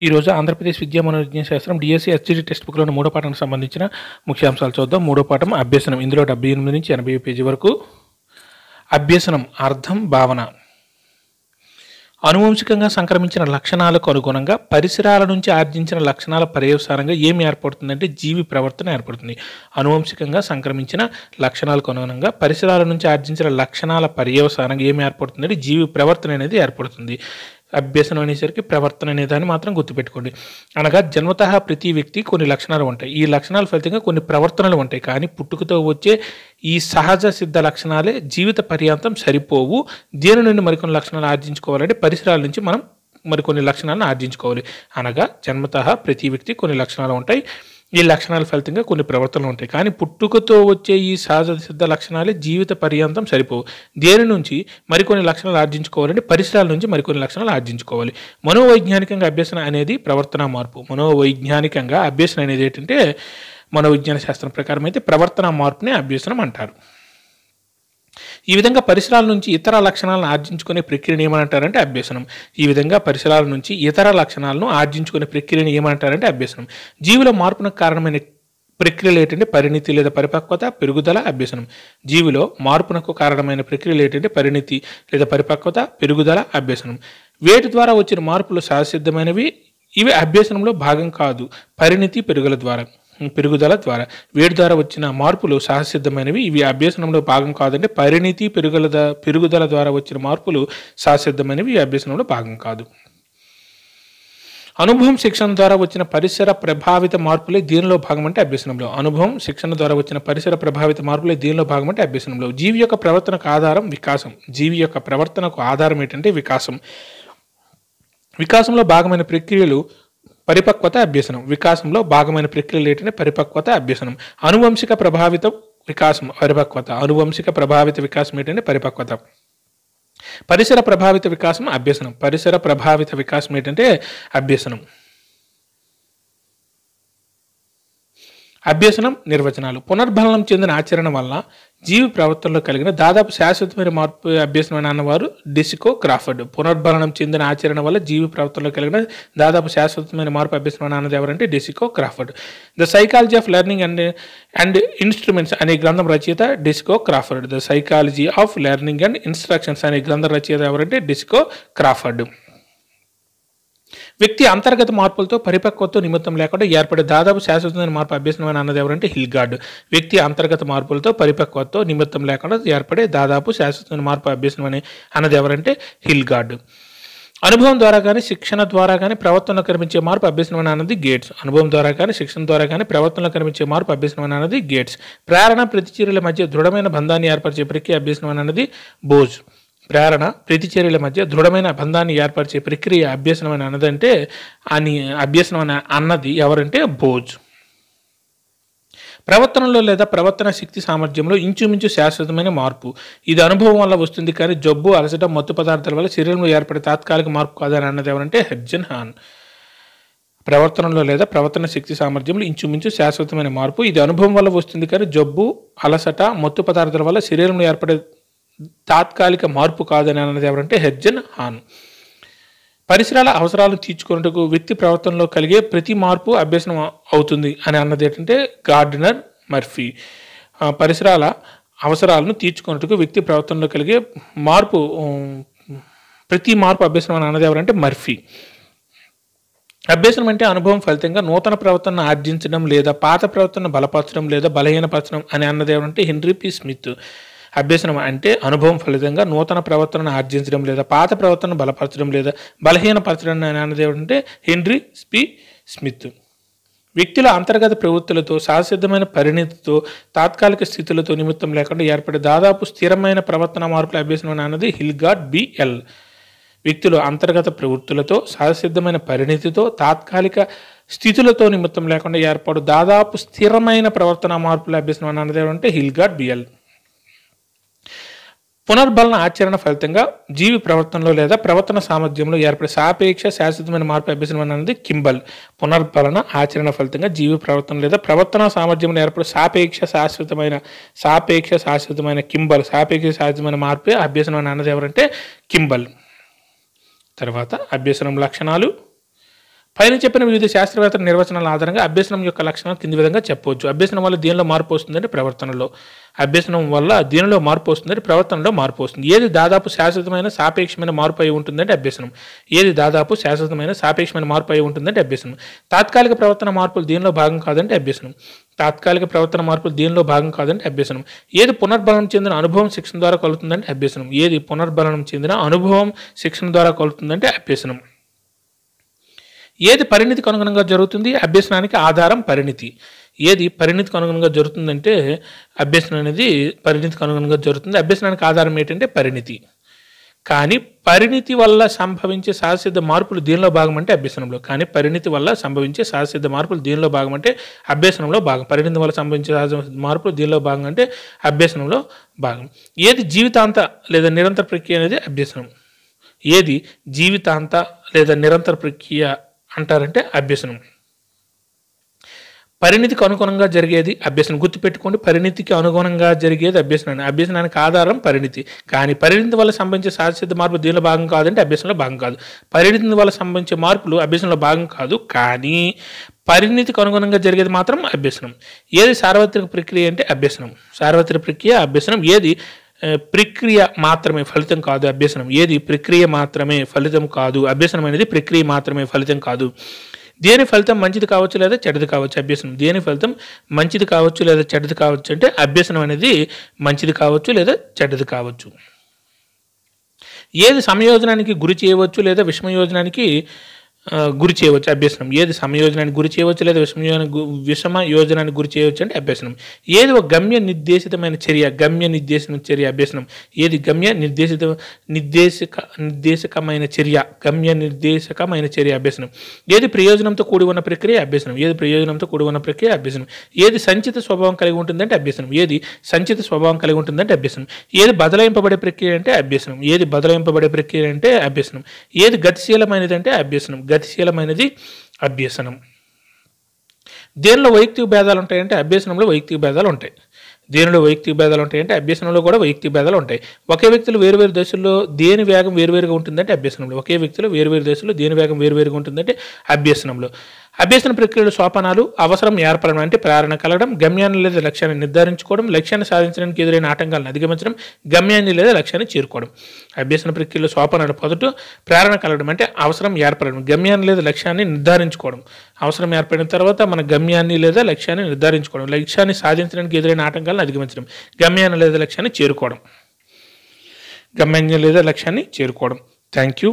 ఈరోజు ఆంధ్రప్రదేశ్ విద్యా మనోవిజ్ఞాన శాస్త్రం డిఎస్సి ఎస్జిటి టెక్స్ట్ బుక్లోని మూడో పాఠానికి సంబంధించిన ముఖ్యాంశాలు చూద్దాం. మూడో పాఠం అభ్యసనం. ఇందులో 78 నుంచి 80 పేజీ వరకు. అభ్యసనం అర్థం, భావన. అనువంశికంగా సంక్రమించిన లక్షణాలకు అనుగుణంగా పరిసరాల నుంచి ఆర్జించిన లక్షణాల పర్యవసానంగా ఏమి ఏర్పడుతుందంటే జీవి ప్రవర్తన ఏర్పడుతుంది. అనువంశికంగా సంక్రమించిన లక్షణాలకు అనుగుణంగా పరిసరాల నుంచి ఆర్జించిన లక్షణాల పర్యవసానంగా ఏమి ఏర్పడుతుందంటే జీవి ప్రవర్తన అనేది ఏర్పడుతుంది. అభ్యసనం అనేసరికి ప్రవర్తన అనే దాన్ని మాత్రం గుర్తుపెట్టుకోండి. అనగా జన్మతః ప్రతి వ్యక్తి కొన్ని లక్షణాలు ఉంటాయి. ఈ లక్షణాల ఫలితంగా కొన్ని ప్రవర్తనలు ఉంటాయి. కానీ పుట్టుకతో వచ్చే ఈ సహజ సిద్ధ లక్షణాలే జీవిత పర్యాంతం సరిపోవు. దేని నుండి మరికొన్ని లక్షణాలు ఆర్జించుకోవాలంటే పరిసరాల నుంచి మనం మరికొన్ని లక్షణాలను ఆర్జించుకోవాలి. అనగా జన్మతః ప్రతి వ్యక్తి కొన్ని లక్షణాలు ఉంటాయి. ఈ లక్షణాల ఫలితంగా కొన్ని ప్రవర్తనలు ఉంటాయి. కానీ పుట్టుకతో వచ్చే ఈ సహజ సిద్ధ లక్షణాలే జీవిత పర్యాంతం సరిపోవు. దేని నుంచి మరికొన్ని లక్షణాలు ఆర్జించుకోవాలంటే పరిసరాల నుంచి మరికొన్ని లక్షణాలు ఆర్జించుకోవాలి. మనోవైజ్ఞానికంగా అభ్యసన అనేది ప్రవర్తన మార్పు. మనోవైజ్ఞానికంగా అభ్యసన అనేది ఏంటంటే మనోవిజ్ఞాన శాస్త్రం ప్రకారం అయితే ప్రవర్తన మార్పునే అభ్యసనం అంటారు. ఈ విధంగా పరిసరాల నుంచి ఇతర లక్షణాలను ఆర్జించుకునే ప్రక్రియను ఏమంటారంటే అభ్యసనం. ఈ విధంగా పరిసరాల నుంచి ఇతర లక్షణాలను ఆర్జించుకునే ప్రక్రియను ఏమంటారంటే అభ్యసనం. జీవుల మార్పునకు కారణమైన ప్రక్రియలు ఏంటంటే పరిణితి లేదా పరిపక్వత, పెరుగుదల, అభ్యసనం. జీవిలో మార్పునకు కారణమైన ప్రక్రియలు ఏంటంటే పరిణితి లేదా పరిపక్వత, పెరుగుదల, అభ్యసనం. వేటి ద్వారా వచ్చిన మార్పులు సహసిద్ధమైనవి. ఇవి అభ్యసనంలో భాగం కాదు. పరిణితి, పెరుగుదల ద్వారా వేడి ద్వారా వచ్చిన మార్పులు సహసిద్ధమైనవి. ఇవి అభ్యసనంలో భాగం కాదంటే పరిణితి, పెరుగుదల ద్వారా వచ్చిన మార్పులు సహసిద్ధమైనవి. ఇవి అభ్యసనంలో భాగం కాదు. అనుభవం, శిక్షణ ద్వారా వచ్చిన పరిసర ప్రభావిత మార్పులే దీనిలో భాగం అంటే అభ్యసనంలో. అనుభవం, శిక్షణ ద్వారా వచ్చిన పరిసర ప్రభావిత మార్పులే దీనిలో భాగం అంటే అభ్యసనంలో. జీవి యొక్క ప్రవర్తనకు ఆధారం వికాసం. జీవి యొక్క ప్రవర్తనకు ఆధారం ఏంటంటే వికాసం. వికాసంలో భాగమైన ప్రక్రియలు పరిపక్వత, అభ్యసనం. వికాసంలో భాగమైన ప్రక్రియలు ఏంటంటే పరిపక్వత, అభ్యసనం. అనువంశిక ప్రభావిత వికాసం పరిపక్వత. అనువంశిక ప్రభావిత వికాసం ఏంటంటే పరిపక్వత. పరిసర ప్రభావిత వికాసం అభ్యసనం. పరిసర ప్రభావిత వికాసం ఏంటంటే అభ్యసనం. అభ్యసనం నిర్వచనాలు. పునర్బలనం చెందిన ఆచరణ వల్ల జీవి ప్రవర్తనలో కలిగిన దాదాపు శాశ్వతమైన మార్పు అభ్యసనం అన్నవారు డెసికో క్రాఫర్డ్. పునర్బలనం చెందిన ఆచరణ వల్ల జీవి ప్రవర్తనలో కలిగిన దాదాపు శాశ్వతమైన మార్పు అభ్యసనం అన్నది ఎవరంటే DeCecco Crawford. The psychology of learning and instruments అనే గ్రంథం రచయిత DeCecco Crawford. The psychology of learning and instructions అనే గ్రంథం రచయిత ఎవరంటే డెసికో క్రాఫర్డ్. వ్యక్తి అంతర్గత మార్పులతో పరిపక్వత నిమిత్తం లేకుండా ఏర్పడే దాదాపు శాశ్వతమైన మార్పు అభ్యసనం అన్నది ఎవరంటే హిల్గార్డ్. వ్యక్తి అంతర్గత మార్పులతో పరిపక్వత నిమిత్తం లేకుండా ఏర్పడే దాదాపు శాశ్వతమైన మార్పు అభ్యసనం అన్నది ఎవరంటే హిల్గార్డ్. అనుభవం ద్వారా కానీ శిక్షణ ద్వారా కానీ ప్రవర్తనలో కనిపించే మార్పు అభ్యసనం అన్నది గేట్స్. అనుభవం ద్వారా కానీ శిక్షణ ద్వారా కానీ ప్రవర్తనలో కనిపించే మార్పు అభ్యసనం అన్నది గేట్స్. ప్రేరణ, ప్రతిచర్యల మధ్య దృఢమైన బంధాన్ని ఏర్పరిచే ప్రక్రియ అభ్యసనం అన్నది బోజ్. ప్రేరణ, ప్రతిచర్యల మధ్య దృఢమైన బంధాన్ని ఏర్పరిచే ప్రక్రియ అభ్యసనం అన్నదంటే అభ్యసనం అన్నది ఎవరంటే బోజ్. ప్రవర్తనలో లేదా ప్రవర్తన శక్తి సామర్థ్యంలో ఇంచుమించు శాశ్వతమైన మార్పు. ఇది అనుభవం వల్ల వస్తుంది కానీ జబ్బు, అలసట, మత్తు పదార్థాల వల్ల శరీరంలో ఏర్పడే తాత్కాలిక మార్పు కాదని అన్నది ఎవరంటే హెడ్జన్ హాన్. ప్రవర్తనలో లేదా ప్రవర్తన శక్తి సామర్థ్యంలో ఇంచుమించు శాశ్వతమైన మార్పు. ఇది అనుభవం వల్ల వస్తుంది కానీ జబ్బు, అలసట, మత్తు పదార్థాల వల్ల శరీరంలో ఏర్పడే తాత్కాలిక మార్పు కాదని అన్నది ఎవరంటే హెడ్జన్ హాన్. పరిసరాల అవసరాలను తీర్చుకున్నట్టుకు వ్యక్తి ప్రవర్తనలో కలిగే ప్రతి మార్పు అభ్యసనం అవుతుంది అని అన్నది ఏంటంటే గార్డినర్ మర్ఫీ. పరిసరాల అవసరాలను తీర్చుకున్నట్టుకు వ్యక్తి ప్రవర్తనలో కలిగే ప్రతి మార్పు అభ్యసనం అని అన్నది ఎవరంటే మర్ఫీ. అభ్యసనం అంటే అనుభవం ఫలితంగా నూతన ప్రవర్తనను ఆర్జించడం లేదా పాత ప్రవర్తనను బలపరచడం లేదా బలహీనపరచడం అని అన్నది ఎవరంటే హెన్రీ పి స్మిత్. అభ్యసనం అంటే అనుభవం ఫలితంగా నూతన ప్రవర్తనను ఆర్జించడం లేదా పాత ప్రవర్తనను బలపరచడం లేదా బలహీనపరచడం అని అన్నది ఏమిటంటే హెన్రీ పి స్మిత్. వ్యక్తుల అంతర్గత ప్రవృత్తులతో సహసిద్ధమైన పరిణితితో తాత్కాలిక స్థితులతో నిమిత్తం లేకుండా ఏర్పడే దాదాపు స్థిరమైన ప్రవర్తన మార్పుల అభ్యసనం అన్నది హిల్గార్డ్ బిఎల్. వ్యక్తులు అంతర్గత ప్రవృత్తులతో సహసిద్ధమైన పరిణితితో తాత్కాలిక స్థితులతో నిమిత్తం లేకుండా ఏర్పడు దాదాపు స్థిరమైన ప్రవర్తన మార్పుల అభ్యసనం అన్నది ఏమంటే హిల్గార్డ్ బిఎల్. పునర్బలన ఆచరణ ఫలితంగా జీవి ప్రవర్తనలో లేదా ప్రవర్తన సామర్థ్యంలో ఏర్పడే సాపేక్ష శాశ్వతమైన మార్పు అభ్యసనం అన్నది కింబల్. పునర్బలన ఆచరణ ఫలితంగా జీవి ప్రవర్తన లేదా ప్రవర్తన సామర్థ్యంలో ఏర్పడే సాపేక్ష శాశ్వతమైన కింబల్. సాపేక్ష శాశ్వతమైన మార్పే అభ్యసనం అన్నది ఎవరంటే కింబల్. తర్వాత అభ్యసనం లక్షణాలు. పైన చెప్పిన వివిధ శాస్త్రవేత్తల నిర్వచనాల ఆధారంగా అభ్యసనం యొక్క లక్షణాలు కింది విధంగా చెప్పవచ్చు. అభ్యసనం వల్ల దేనిలో మార్పు వస్తుందంటే ప్రవర్తనలో. అభ్యసనం వల్ల దేనిలో మార్పు వస్తుందంటే ప్రవర్తనలో మార్పు వస్తుంది. ఏది దాదాపు శాశ్వతమైన సాపేక్షమైన మార్పు అయి ఉంటుందంటే అభ్యసనం. ఏది దాదాపు శాశ్వతమైన సాపేక్షమైన మార్పు అయి ఉంటుందంటే అభ్యసనం. తాత్కాలిక ప్రవర్తన మార్పులు దీనిలో భాగం కాదంటే అభ్యసనం. తాత్కాలిక ప్రవర్తన మార్పులు దీనిలో భాగం కాదంటే అభ్యసనం. ఏది పునర్బలం చెందిన అనుభవం శిక్షణ ద్వారా కలుగుతుందంటే అభ్యసనం. ఏది పునర్బలం చెందిన అనుభవం శిక్షణ ద్వారా కలుగుతుందంటే అభ్యసనం. ఏది పరిణితికి అనుగుణంగా జరుగుతుంది? అభ్యసనానికి ఆధారం పరిణితి. ఏది పరిణితికి అనుగుణంగా జరుగుతుందంటే అభ్యసనం అనేది పరిణితికి అనుగుణంగా జరుగుతుంది. అభ్యసనానికి ఆధారం ఏంటంటే పరిణితి. కానీ పరిణితి వల్ల సంభవించే సహజసిద్ధ మార్పులు దీనిలో భాగం అంటే అభ్యసనంలో. కానీ పరిణితి వల్ల సంభవించే సహజసిద్ధ మార్పులు దీనిలో భాగం అంటే అభ్యసనంలో భాగం. పరిణితి వల్ల సంభవించే సహజ మార్పులు దీనిలో భాగం అంటే అభ్యసనంలో భాగం. ఏది జీవితాంత లేదా నిరంతర ప్రక్రియ అనేది అభ్యసనం. ఏది జీవితాంత లేదా నిరంతర ప్రక్రియ అంటారంటే అభ్యసనం. పరిణితికి అనుగుణంగా జరిగేది అభ్యసనం. గుర్తుపెట్టుకోండి, పరిణితికి అనుగుణంగా జరిగేది అభ్యసనం. అభ్యసనానికి ఆధారం పరిణితి. కానీ పరిణితి వల్ల సంభవించే సహజసిద్ధ మార్పు దీనిలో భాగం కాదంటే అభ్యసనంలో భాగం కాదు. పరిణితి వల్ల సంభవించే మార్పులు అభ్యసనంలో భాగం కాదు, కానీ పరిణితికి అనుగుణంగా జరిగేది మాత్రం అభ్యసనం. ఏది సార్వత్రిక ప్రక్రియ అంటే అభ్యసనం. సార్వత్రిక ప్రక్రియ అభ్యసనం. ఏది ప్రక్రియ మాత్రమే, ఫలితం కాదు అభ్యసనం. ఏది ప్రక్రియ మాత్రమే, ఫలితం కాదు. అభ్యసనం అనేది ప్రక్రియ మాత్రమే, ఫలితం కాదు. దేని ఫలితం మంచిది కావచ్చు లేదా చెడ్డది కావచ్చు అభ్యసనం. దేని ఫలితం మంచిది కావచ్చు లేదా చెడ్డది కావచ్చు అంటే అభ్యసనం అనేది మంచిది కావచ్చు లేదా చెడ్డది కావచ్చు. ఏది సంయోజనానికి గురి చేయవచ్చు లేదా విషమయోజనానికి గురి చేయవచ్చు అభ్యసనం. ఏది సమయోజనానికి గురి చేయవచ్చు లేదా విషమయోజనానికి గురి చేయవచ్చు అంటే అభ్యసనం. ఏది ఒక గమ్య నిర్దేశితమైన చర్య, గమ్య నిర్దేశిత చర్య అభ్యసనం. ఏది గమ్య నిర్దేశకమైన చర్య, గమ్య నిర్దేశకమైన చర్య అభ్యసనం. ఏది ప్రయోజనంతో కూడి ఉన్న ప్రక్రియ అభ్యసనం. ఏది ప్రయోజనంతో కూడి ఉన్న ప్రక్రియ అభ్యసనం. ఏది సంచిత స్వభావం కలిగి ఉంటుందంటే అభ్యసనం. ఏది సంచిత స్వభావం కలిగి ఉంటుందంటే అభ్యసనం. ఏది బదలాయింపబడే ప్రక్రియ అంటే అభ్యసనం. ఏది బదలాయింపబడే ప్రక్రియ అంటే అభ్యసనం. ఏది గతిశీలమైనది అంటే అభ్యసనం. గతిశీలమైనది అభ్యసనం. దేనిలో వైయక్తిక భేదాలు ఉంటాయంటే అభ్యసనంలో వైయక్తిక భేదాలు ఉంటాయి. దేనిలో వైయక్తిక భేదాలు ఉంటాయంటే అభ్యసనంలో కూడా వైయక్తిక భేదాలు ఉంటాయి. ఒకే వ్యక్తులు వేరువేరు దశల్లో దేని వేగం వేరువేరుగా ఉంటుందంటే అభ్యసనంలో. ఒకే వ్యక్తులు వేరువేరు దశల్లో దేని వేగం వేరువేరుగా ఉంటుందంటే అభ్యసనంలో. అభ్యసన ప్రక్రియలో సోపానాలు: అవసరం ఏర్పడడం అంటే ప్రేరణ కలగడం, గమ్యాన్ని లేదా లక్ష్యాన్ని నిర్ధారించుకోవడం, లక్ష్యాన్ని సాధించడానికి ఎదురైన ఆటంకాలను అధిగమించడం, గమ్యాన్ని లేదా లక్ష్యాన్ని చేరుకోవడం. అభ్యసన ప్రక్రియలో సోపానాలు: మొదట ప్రేరణ కలగడం అంటే అవసరం ఏర్పడడం, గమ్యాన్ని లేదా లక్ష్యాన్ని నిర్ధారించుకోవడం. అవసరం ఏర్పడిన తర్వాత మన గమ్యాన్ని లేదా లక్ష్యాన్ని నిర్ధారించుకోవడం, లక్ష్యాన్ని సాధించడానికి ఎదురైన ఆటంకాలను అధిగమించడం, గమ్యాన్ని లేదా లక్ష్యాన్ని చేరుకోవడం. గమ్యాన్ని లేదా లక్ష్యాన్ని చేరుకోవడం. Thank you.